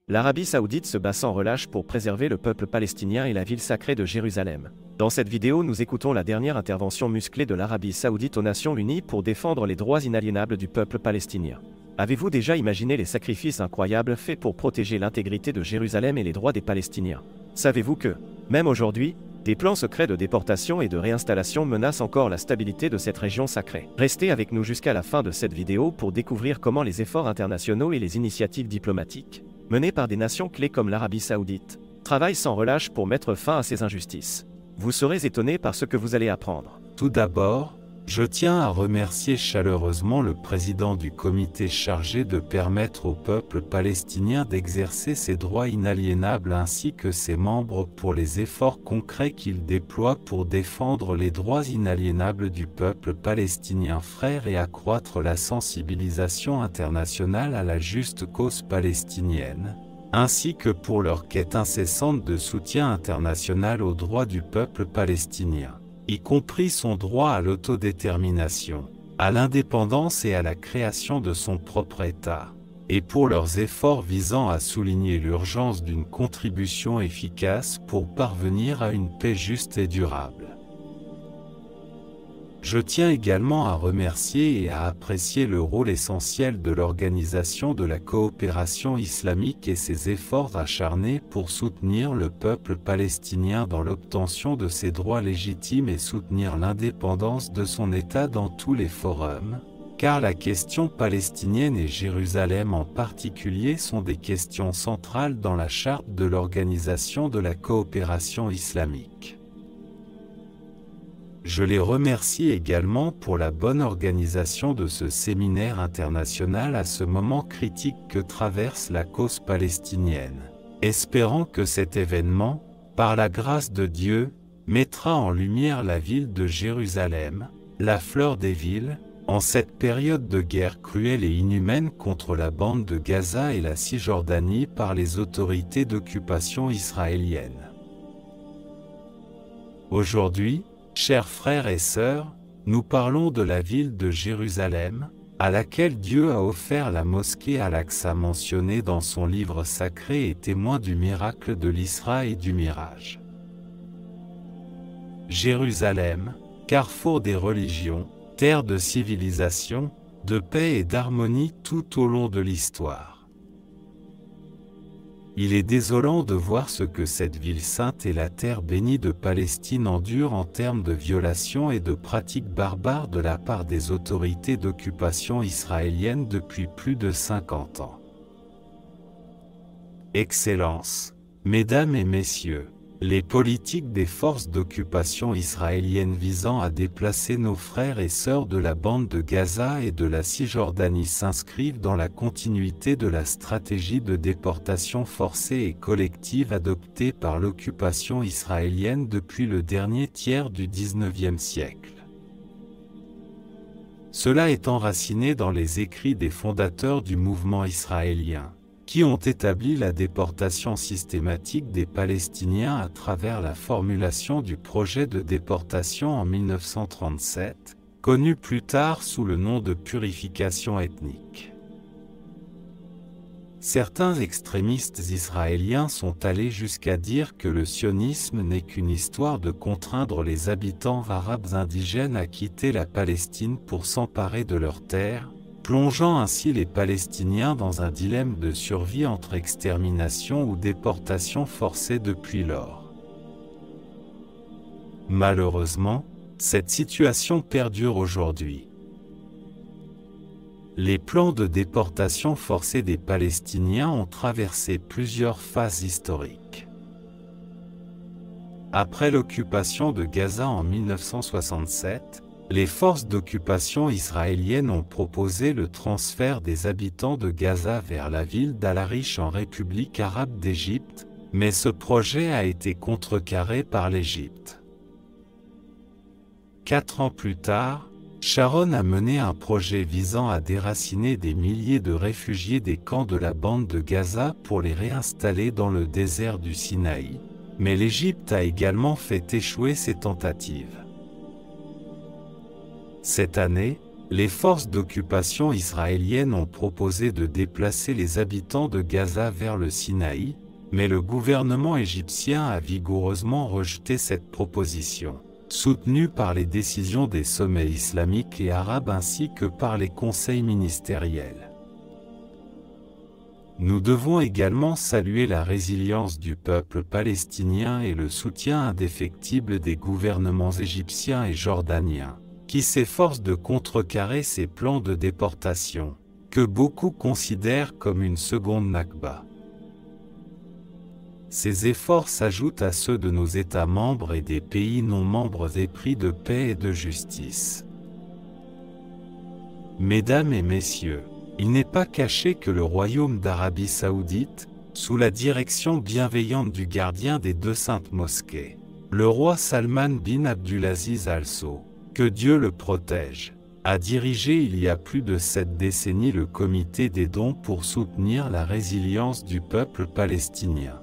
L'Arabie Saoudite se bat sans relâche pour préserver le peuple palestinien et la ville sacrée de Jérusalem. Dans cette vidéo, nous écoutons la dernière intervention musclée de l'Arabie Saoudite aux Nations Unies pour défendre les droits inaliénables du peuple palestinien. Avez-vous déjà imaginé les sacrifices incroyables faits pour protéger l'intégrité de Jérusalem et les droits des Palestiniens? Savez-vous que, même aujourd'hui, des plans secrets de déportation et de réinstallation menacent encore la stabilité de cette région sacrée? Restez avec nous jusqu'à la fin de cette vidéo pour découvrir comment les efforts internationaux et les initiatives diplomatiques, menées par des nations clés comme l'Arabie Saoudite, travaillent sans relâche pour mettre fin à ces injustices. Vous serez étonné par ce que vous allez apprendre. Tout d'abord, je tiens à remercier chaleureusement le président du comité chargé de permettre au peuple palestinien d'exercer ses droits inaliénables ainsi que ses membres pour les efforts concrets qu'il déploie pour défendre les droits inaliénables du peuple palestinien frère et accroître la sensibilisation internationale à la juste cause palestinienne, ainsi que pour leur quête incessante de soutien international aux droits du peuple palestinien, y compris son droit à l'autodétermination, à l'indépendance et à la création de son propre État, et pour leurs efforts visant à souligner l'urgence d'une contribution efficace pour parvenir à une paix juste et durable. Je tiens également à remercier et à apprécier le rôle essentiel de l'Organisation de la coopération islamique et ses efforts acharnés pour soutenir le peuple palestinien dans l'obtention de ses droits légitimes et soutenir l'indépendance de son État dans tous les forums, car la question palestinienne et Jérusalem en particulier sont des questions centrales dans la charte de l'Organisation de la coopération islamique. Je les remercie également pour la bonne organisation de ce séminaire international à ce moment critique que traverse la cause palestinienne, espérant que cet événement, par la grâce de Dieu, mettra en lumière la ville de Jérusalem, la fleur des villes, en cette période de guerre cruelle et inhumaine contre la bande de Gaza et la Cisjordanie par les autorités d'occupation israéliennes. Aujourd'hui, chers frères et sœurs, nous parlons de la ville de Jérusalem, à laquelle Dieu a offert la mosquée Al-Aqsa mentionnée dans son livre sacré et témoin du miracle de l'Isra et du Mirage. Jérusalem, carrefour des religions, terre de civilisation, de paix et d'harmonie tout au long de l'histoire. Il est désolant de voir ce que cette ville sainte et la terre bénie de Palestine endurent en termes de violations et de pratiques barbares de la part des autorités d'occupation israélienne depuis plus de 50 ans. Excellences, Mesdames et Messieurs, les politiques des forces d'occupation israéliennes visant à déplacer nos frères et sœurs de la bande de Gaza et de la Cisjordanie s'inscrivent dans la continuité de la stratégie de déportation forcée et collective adoptée par l'occupation israélienne depuis le dernier tiers du XIXe siècle. Cela est enraciné dans les écrits des fondateurs du mouvement israélien, qui ont établi la déportation systématique des Palestiniens à travers la formulation du projet de déportation en 1937, connu plus tard sous le nom de purification ethnique. Certains extrémistes israéliens sont allés jusqu'à dire que le sionisme n'est qu'une histoire de contraindre les habitants arabes indigènes à quitter la Palestine pour s'emparer de leurs terres, plongeant ainsi les Palestiniens dans un dilemme de survie entre extermination ou déportation forcée depuis lors. Malheureusement, cette situation perdure aujourd'hui. Les plans de déportation forcée des Palestiniens ont traversé plusieurs phases historiques. Après l'occupation de Gaza en 1967, les forces d'occupation israéliennes ont proposé le transfert des habitants de Gaza vers la ville d'Al-Arish en République arabe d'Égypte, mais ce projet a été contrecarré par l'Égypte. 4 ans plus tard, Sharon a mené un projet visant à déraciner des milliers de réfugiés des camps de la bande de Gaza pour les réinstaller dans le désert du Sinaï, mais l'Égypte a également fait échouer ses tentatives. Cette année, Les forces d'occupation israéliennes ont proposé de déplacer les habitants de Gaza vers le Sinaï, mais le gouvernement égyptien a vigoureusement rejeté cette proposition, soutenue par les décisions des sommets islamiques et arabes ainsi que par les conseils ministériels. Nous devons également saluer la résilience du peuple palestinien et le soutien indéfectible des gouvernements égyptiens et jordaniens, qui s'efforcent de contrecarrer ces plans de déportation, que beaucoup considèrent comme une seconde Nakba. Ces efforts s'ajoutent à ceux de nos États membres et des pays non membres épris de paix et de justice. Mesdames et messieurs, il n'est pas caché que le Royaume d'Arabie Saoudite, sous la direction bienveillante du gardien des deux saintes mosquées, le roi Salman bin Abdulaziz Al Saud, que Dieu le protège, a dirigé il y a plus de 7 décennies le comité des dons pour soutenir la résilience du peuple palestinien.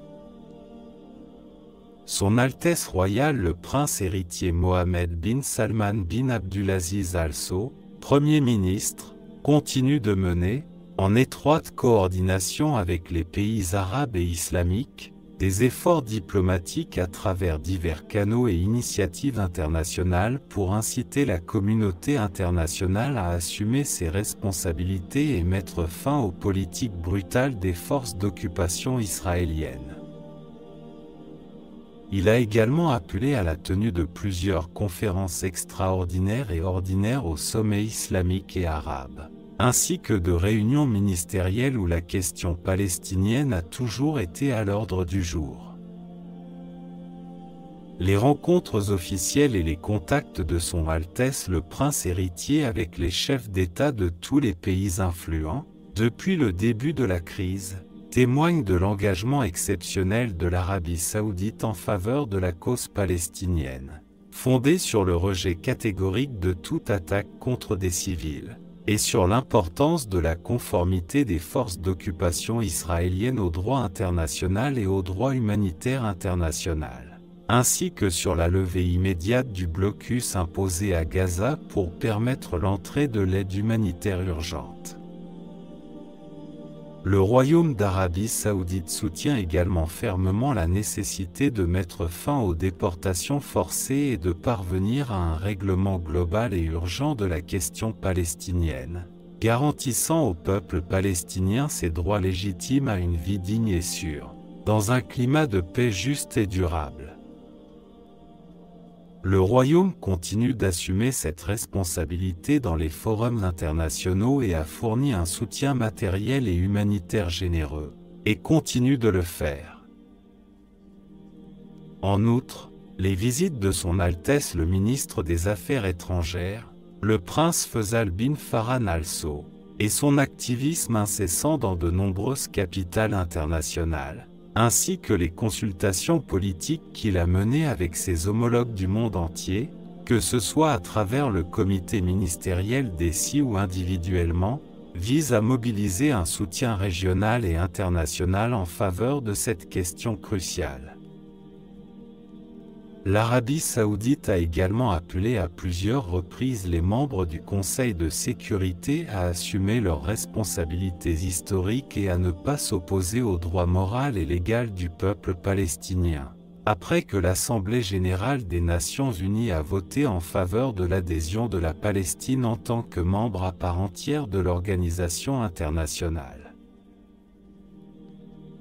Son Altesse royale le prince héritier Mohammed bin Salman bin Abdulaziz Al Saud, Premier ministre, continue de mener, en étroite coordination avec les pays arabes et islamiques, des efforts diplomatiques à travers divers canaux et initiatives internationales pour inciter la communauté internationale à assumer ses responsabilités et mettre fin aux politiques brutales des forces d'occupation israéliennes. Il a également appelé à la tenue de plusieurs conférences extraordinaires et ordinaires au sommet islamique et arabe, ainsi que de réunions ministérielles où la question palestinienne a toujours été à l'ordre du jour. Les rencontres officielles et les contacts de Son Altesse le Prince héritier avec les chefs d'État de tous les pays influents, depuis le début de la crise, témoignent de l'engagement exceptionnel de l'Arabie saoudite en faveur de la cause palestinienne, fondée sur le rejet catégorique de toute attaque contre des civils, et sur l'importance de la conformité des forces d'occupation israéliennes au droit international et au droit humanitaire international, ainsi que sur la levée immédiate du blocus imposé à Gaza pour permettre l'entrée de l'aide humanitaire urgente. Le Royaume d'Arabie Saoudite soutient également fermement la nécessité de mettre fin aux déportations forcées et de parvenir à un règlement global et urgent de la question palestinienne, garantissant au peuple palestinien ses droits légitimes à une vie digne et sûre, dans un climat de paix juste et durable. Le Royaume continue d'assumer cette responsabilité dans les forums internationaux et a fourni un soutien matériel et humanitaire généreux, et continue de le faire. En outre, les visites de Son Altesse le ministre des Affaires étrangères, le prince Faisal bin Farhan Al Saud, et son activisme incessant dans de nombreuses capitales internationales, ainsi que les consultations politiques qu'il a menées avec ses homologues du monde entier, que ce soit à travers le comité ministériel d'ESI ou individuellement, visent à mobiliser un soutien régional et international en faveur de cette question cruciale. L'Arabie saoudite a également appelé à plusieurs reprises les membres du Conseil de sécurité à assumer leurs responsabilités historiques et à ne pas s'opposer au droit moral et légal du peuple palestinien, après que l'Assemblée générale des Nations unies a voté en faveur de l'adhésion de la Palestine en tant que membre à part entière de l'organisation internationale.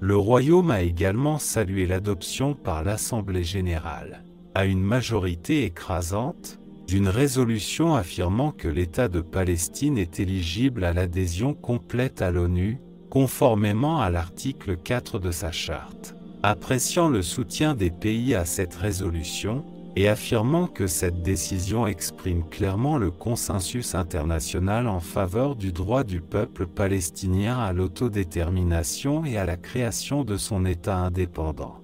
Le Royaume a également salué l'adoption par l'Assemblée générale, à une majorité écrasante, d'une résolution affirmant que l'État de Palestine est éligible à l'adhésion complète à l'ONU, conformément à l'article 4 de sa charte, appréciant le soutien des pays à cette résolution, et affirmant que cette décision exprime clairement le consensus international en faveur du droit du peuple palestinien à l'autodétermination et à la création de son État indépendant.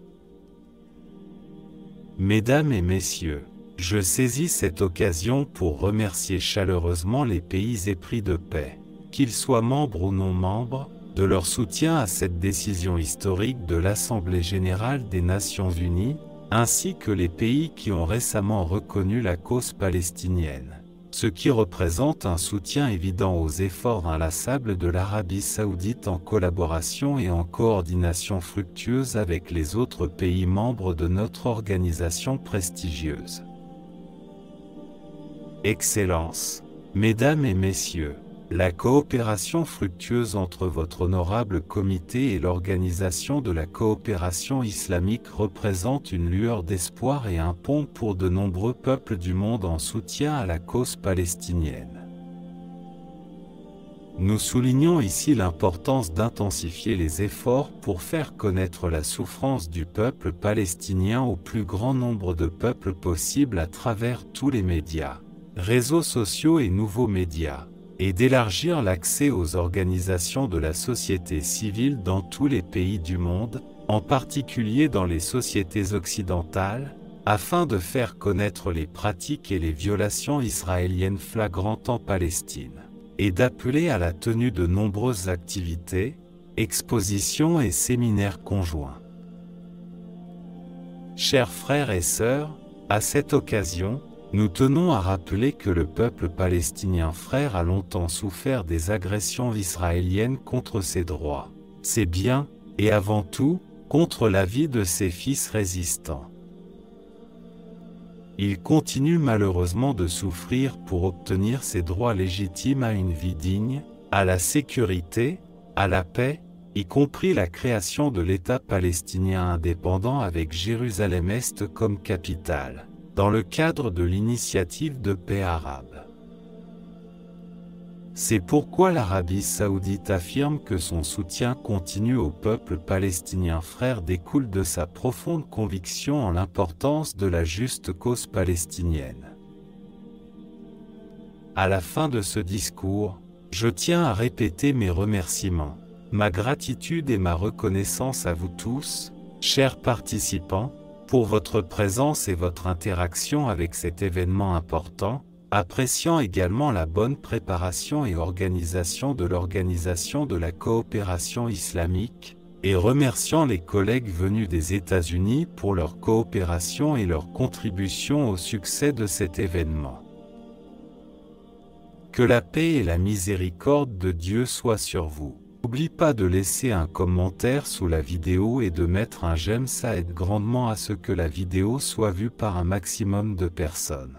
Mesdames et messieurs, je saisis cette occasion pour remercier chaleureusement les pays épris de paix, qu'ils soient membres ou non membres, de leur soutien à cette décision historique de l'Assemblée générale des Nations unies, ainsi que les pays qui ont récemment reconnu la cause palestinienne, ce qui représente un soutien évident aux efforts inlassables de l'Arabie Saoudite en collaboration et en coordination fructueuse avec les autres pays membres de notre organisation prestigieuse. Excellences, Mesdames et Messieurs, la coopération fructueuse entre votre honorable comité et l'Organisation de la coopération islamique représente une lueur d'espoir et un pont pour de nombreux peuples du monde en soutien à la cause palestinienne. Nous soulignons ici l'importance d'intensifier les efforts pour faire connaître la souffrance du peuple palestinien au plus grand nombre de peuples possible à travers tous les médias, réseaux sociaux et nouveaux médias, et d'élargir l'accès aux organisations de la société civile dans tous les pays du monde, en particulier dans les sociétés occidentales, afin de faire connaître les pratiques et les violations israéliennes flagrantes en Palestine, et d'appeler à la tenue de nombreuses activités, expositions et séminaires conjoints. Chers frères et sœurs, à cette occasion, nous tenons à rappeler que le peuple palestinien frère a longtemps souffert des agressions israéliennes contre ses droits, ses biens, et avant tout, contre la vie de ses fils résistants. Il continue malheureusement de souffrir pour obtenir ses droits légitimes à une vie digne, à la sécurité, à la paix, y compris la création de l'État palestinien indépendant avec Jérusalem-Est comme capitale, dans le cadre de l'initiative de paix arabe. C'est pourquoi l'Arabie Saoudite affirme que son soutien continu au peuple palestinien frère découle de sa profonde conviction en l'importance de la juste cause palestinienne. À la fin de ce discours, je tiens à répéter mes remerciements, ma gratitude et ma reconnaissance à vous tous, chers participants, pour votre présence et votre interaction avec cet événement important, appréciant également la bonne préparation et organisation de l'Organisation de la coopération islamique, et remerciant les collègues venus des États-Unis pour leur coopération et leur contribution au succès de cet événement. Que la paix et la miséricorde de Dieu soient sur vous. N'oublie pas de laisser un commentaire sous la vidéo et de mettre un j'aime, ça aide grandement à ce que la vidéo soit vue par un maximum de personnes.